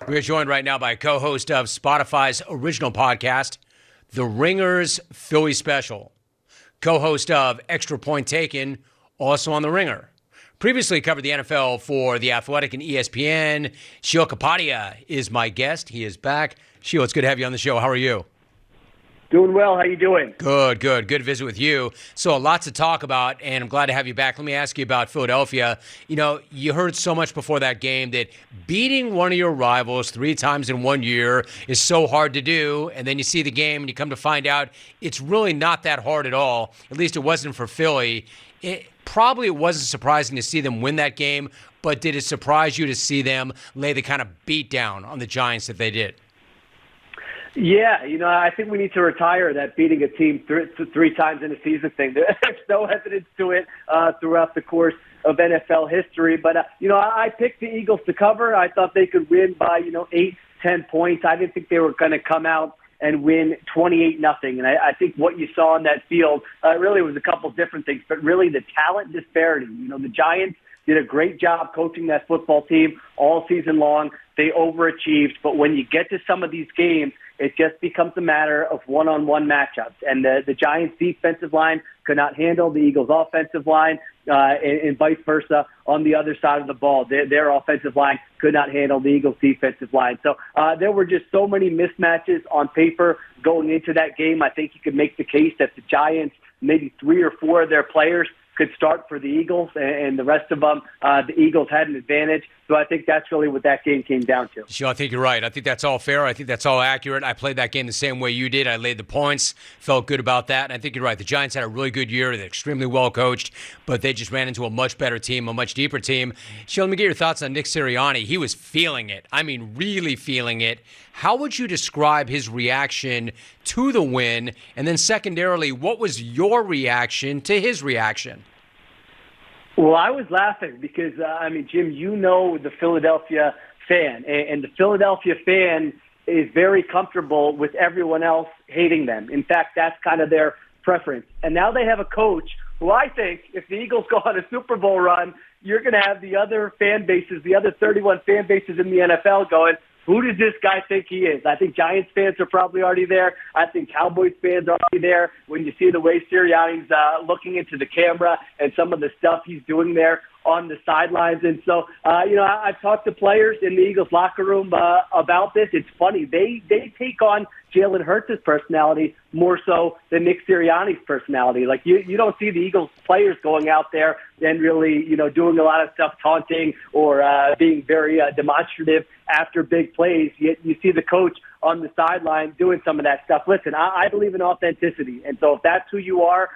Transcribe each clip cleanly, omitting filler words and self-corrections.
We are joined right now by co-host of Spotify's original podcast, The Ringer's Philly Special. Co-host of Extra Point Taken, also on The Ringer. Previously covered the NFL for The Athletic and ESPN. Sheil Kapadia is my guest. He is back. Sheil, it's good to have you on the show. How are you? Doing well. How you doing? Good. Good to visit with you. So a lot to talk about, and I'm glad to have you back. Let me ask you about Philadelphia. You know, you heard so much before that game that beating one of your rivals 3 times in 1 year is so hard to do, and then you see the game and you come to find out it's really not that hard at all. At least it wasn't for Philly. It wasn't surprising to see them win that game, but did it surprise you to see them lay the kind of beat down on the Giants that they did? Yeah, I think we need to retire that beating a team three times in a season thing. There's no evidence to it throughout the course of NFL history. But, I picked the Eagles to cover. I thought they could win by, 8, 10 points. I didn't think they were going to come out and win 28-0. And I think what you saw on that field really was a couple different things, but really the talent disparity. The Giants did a great job coaching that football team all season long. They overachieved. But when you get to some of these games, it just becomes a matter of one-on-one matchups. And the Giants' defensive line could not handle the Eagles' offensive line, and vice versa on the other side of the ball. Their offensive line could not handle the Eagles' defensive line. So there were just so many mismatches on paper going into that game. I think you could make the case that the Giants, maybe 3 or 4 of their players, could start for the Eagles, and the rest of them, the Eagles had an advantage. So I think that's really what that game came down to. Sure, I think you're right. I think that's all fair. I think that's all accurate. I played that game the same way you did. I laid the points, felt good about that. And I think you're right. The Giants had a really good year. They're extremely well coached, but they just ran into a much better team, a much deeper team. Sheil, let me get your thoughts on Nick Sirianni. He was feeling it. I mean, really feeling it. How would you describe his reaction to the win? And then secondarily, what was your reaction to his reaction? Well, I was laughing because, Jim, the Philadelphia fan, and the Philadelphia fan is very comfortable with everyone else hating them. In fact, that's kind of their preference. And now they have a coach who I think if the Eagles go on a Super Bowl run, you're going to have the other fan bases, the other 31 fan bases in the NFL going, who does this guy think he is? I think Giants fans are probably already there. I think Cowboys fans are already there. When you see the way Sirianni's looking into the camera and some of the stuff he's doing there on the sidelines. And so, I've talked to players in the Eagles locker room about this. It's funny. They take on Jalen Hurts' personality more so than Nick Sirianni's personality. Like, you don't see the Eagles players going out there and really, doing a lot of stuff, taunting or being very demonstrative after big plays. You see the coach on the sideline doing some of that stuff. Listen, I believe in authenticity. And so if that's who you are,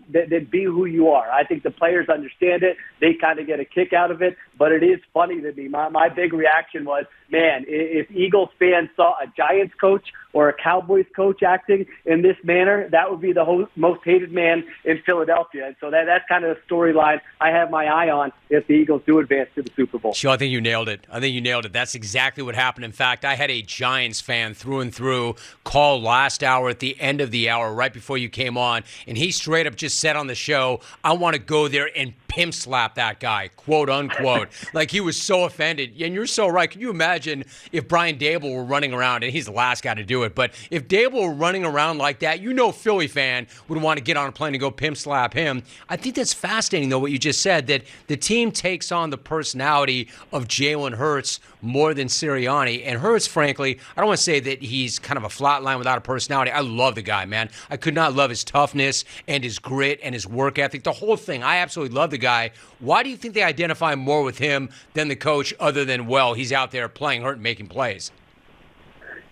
then be who you are. I think the players understand it. They kind of get a kick out of it. But it is funny to me. My big reaction was, man, if Eagles fans saw a Giants coach or a Cowboys coach acting in this manner, that would be the most hated man in Philadelphia. And so that's kind of the storyline I have my eye on if the Eagles do advance to the Super Bowl. Sure, I think you nailed it. That's exactly what happened. In fact, I had a Giants fan through and through call last hour at the end of the hour right before you came on, and he straight up just said on the show, I want to go there and pimp slap that guy, quote unquote. Like, he was so offended. And you're so right. Can you imagine if Brian Dable were running around, and he's the last guy to do it, but if Dable were running around like that, Philly fan would want to get on a plane and go pimp slap him. I think that's fascinating, though, what you just said, that the team takes on the personality of Jalen Hurts more than Sirianni. And Hurts, frankly, I don't want to say that he's kind of a flat line without a personality. I love the guy, man. I could not love his toughness and his grit and his work ethic, the whole thing. I absolutely love the guy. Why do you think they identify more with him than the coach, other than, well, he's out there playing hurt and making plays?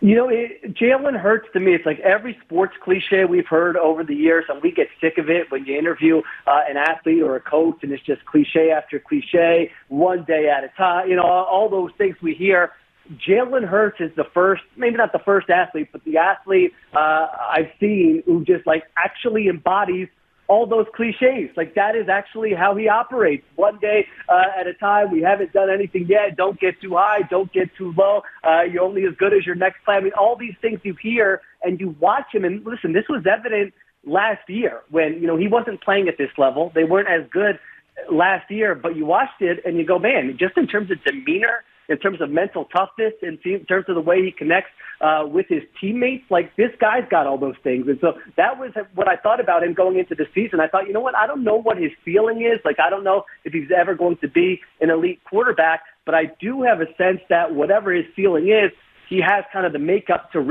Jalen Hurts, to me, it's like every sports cliche we've heard over the years, and we get sick of it when you interview an athlete or a coach, and it's just cliche after cliche, one day at a time, all those things we hear. Jalen Hurts is the first, maybe not the first athlete, but the athlete I've seen who just actually embodies all those cliches. That is actually how he operates. One day at a time. We haven't done anything yet. Don't get too high. Don't get too low. You're only as good as your next play. All these things you hear and you watch him. And listen, this was evident last year when, he wasn't playing at this level. They weren't as good last year, but you watched it and you go, man, just in terms of demeanor in terms of mental toughness, in terms of the way he connects with his teammates. Like, this guy's got all those things. And so that was what I thought about him going into the season. I thought, you know what, I don't know what his feeling is. Like, I don't know if he's ever going to be an elite quarterback, but I do have a sense that whatever his feeling is, he has kind of the makeup to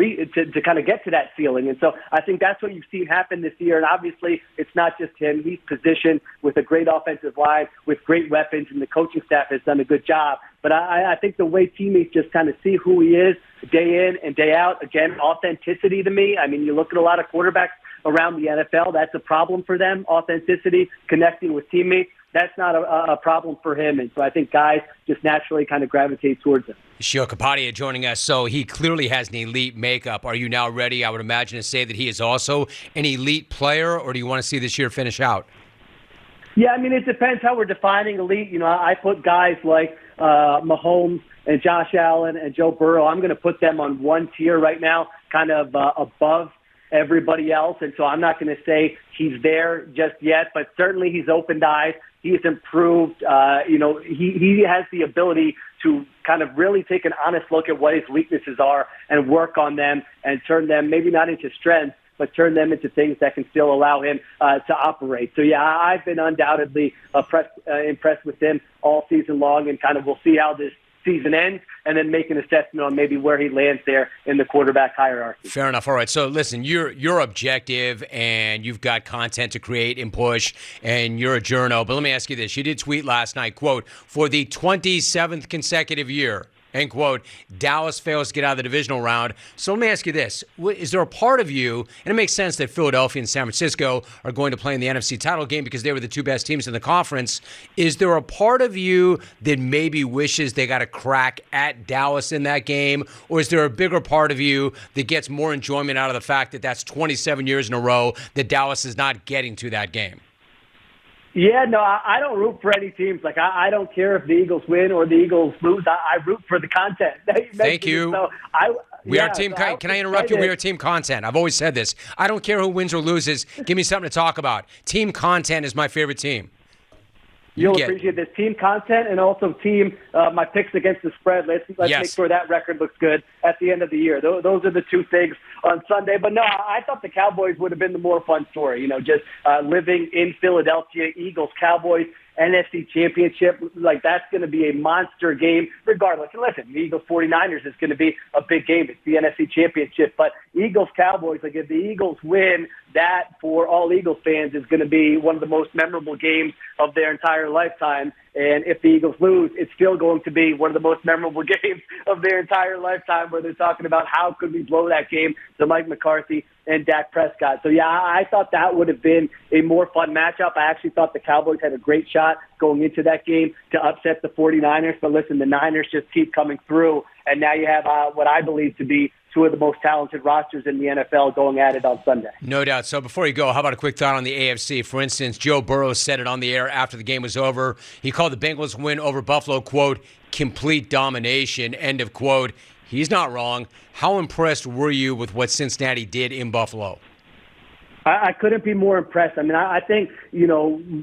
kind of get to that feeling. And so I think that's what you've seen happen this year. And obviously it's not just him. He's positioned with a great offensive line, with great weapons, and the coaching staff has done a good job. But I think the way teammates just kind of see who he is day in and day out, again, authenticity to me. I mean, you look at a lot of quarterbacks around the NFL, that's a problem for them, authenticity, connecting with teammates. That's not a problem for him. And so I think guys just naturally kind of gravitate towards him. Sheil Kapadia joining us. So he clearly has an elite makeup. Are you now ready, I would imagine, to say that he is also an elite player, or do you want to see this year finish out? Yeah, I mean, it depends how we're defining elite. You know, I put guys like Mahomes and Josh Allen and Joe Burrow. I'm going to put them on one tier right now, kind of above everybody else. And so I'm not going to say he's there just yet, but certainly he's opened eyes. He's improved. He has the ability to kind of really take an honest look at what his weaknesses are and work on them and turn them maybe not into strengths, but turn them into things that can still allow him to operate. So, yeah, I've been undoubtedly impressed with him all season long, and kind of we'll see how this season ends and then make an assessment on maybe where he lands there in the quarterback hierarchy. Fair enough. All right. So listen, you're objective and you've got content to create and push, and you're a journo. But let me ask you this. You did tweet last night, quote, for the 27th consecutive year, end quote, Dallas fails to get out of the divisional round. So let me ask you this. Is there a part of you, and it makes sense that Philadelphia and San Francisco are going to play in the NFC title game because they were the two best teams in the conference. Is there a part of you that maybe wishes they got a crack at Dallas in that game? Or is there a bigger part of you that gets more enjoyment out of the fact that that's 27 years in a row that Dallas is not getting to that game? Yeah, no, I don't root for any teams. Like, I don't care if the Eagles win or the Eagles lose. I root for the content that you mentioned. Thank you. So We are team. Can I interrupt you? We are team content. I've always said this. I don't care who wins or loses. Give me something to talk about. Team content is my favorite team. You'll appreciate this. Team content and also team my picks against the spread. Let's make sure that record looks good at the end of the year. Those are the two things on Sunday. But no, I thought the Cowboys would have been the more fun story. You know, just living in Philadelphia, Eagles, Cowboys, NFC Championship, like that's going to be a monster game regardless. And listen, the Eagles 49ers is going to be a big game. It's the NFC Championship. But Eagles Cowboys, like if the Eagles win, that for all Eagles fans is going to be one of the most memorable games of their entire lifetime. And if the Eagles lose, it's still going to be one of the most memorable games of their entire lifetime, where they're talking about how could we blow that game to Mike McCarthy and Dak Prescott. So, yeah, I thought that would have been a more fun matchup. I actually thought the Cowboys had a great shot going into that game to upset the 49ers. But, listen, the Niners just keep coming through, and now you have what I believe to be two of the most talented rosters in the NFL going at it on Sunday. No doubt. So before you go, how about a quick thought on the AFC? For instance, Joe Burrow said it on the air after the game was over. He called the Bengals win over Buffalo, quote, complete domination, end of quote. He's not wrong. How impressed were you with what Cincinnati did in Buffalo? I couldn't be more impressed. I mean, I think,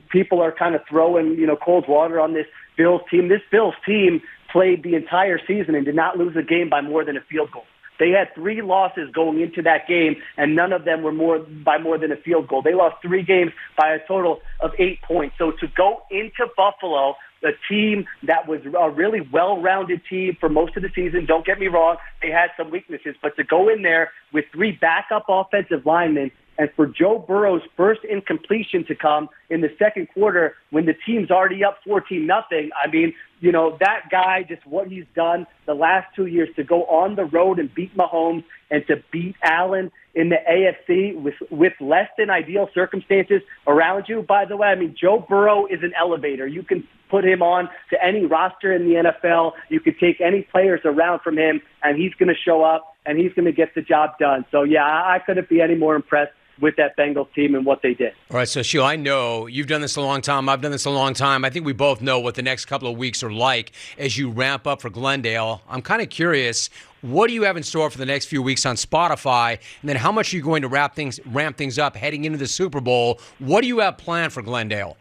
people are kind of throwing, cold water on this Bills team. This Bills team played the entire season and did not lose a game by more than a field goal. They had 3 losses going into that game, and none of them were by more than a field goal. They lost 3 games by a total of 8 points. So to go into Buffalo, a team that was a really well-rounded team for most of the season, don't get me wrong, they had some weaknesses, but to go in there with 3 backup offensive linemen, and for Joe Burrow's first incompletion to come in the second quarter when the team's already up 14-0, I mean, that guy, just what he's done the last 2 years to go on the road and beat Mahomes and to beat Allen in the AFC with less than ideal circumstances around you. By the way, I mean, Joe Burrow is an elevator. You can put him on to any roster in the NFL. You could take any players around from him, and he's going to show up, and he's going to get the job done. So, yeah, I couldn't be any more impressed with that Bengals team and what they did. All right, so Sheil, I know you've done this a long time. I've done this a long time. I think we both know what the next couple of weeks are like as you ramp up for Glendale. I'm kind of curious, what do you have in store for the next few weeks on Spotify? And then how much are you going to ramp things up heading into the Super Bowl? What do you have planned for Glendale?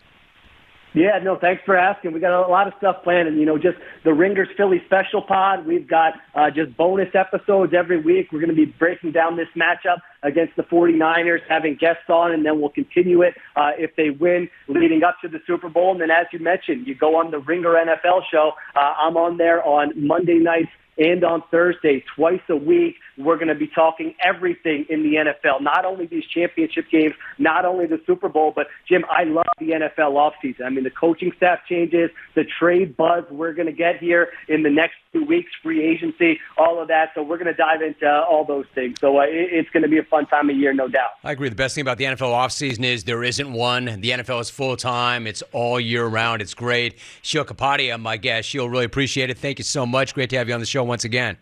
Yeah, no, thanks for asking. We got a lot of stuff planned, and just the Ringers Philly special pod. We've got just bonus episodes every week. We're going to be breaking down this matchup against the 49ers, having guests on, and then we'll continue it if they win leading up to the Super Bowl. And then, as you mentioned, you go on the Ringer NFL show. I'm on there on Monday nights and on Thursday, twice a week. We're going to be talking everything in the NFL, not only these championship games, not only the Super Bowl, but, Jim, I love the NFL offseason. I mean, the coaching staff changes, the trade buzz we're going to get here in the next 2 weeks, free agency, all of that. So we're going to dive into all those things. So it's going to be a fun time of year, no doubt. I agree. The best thing about the NFL offseason is there isn't one. The NFL is full-time. It's all year round. It's great. Sheil Kapadia, my guest. Sheil, really appreciate it. Thank you so much. Great to have you on the show once again.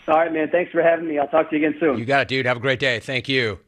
All right, man. Thanks for having me. I'll talk to you again soon. You got it, dude. Have a great day. Thank you.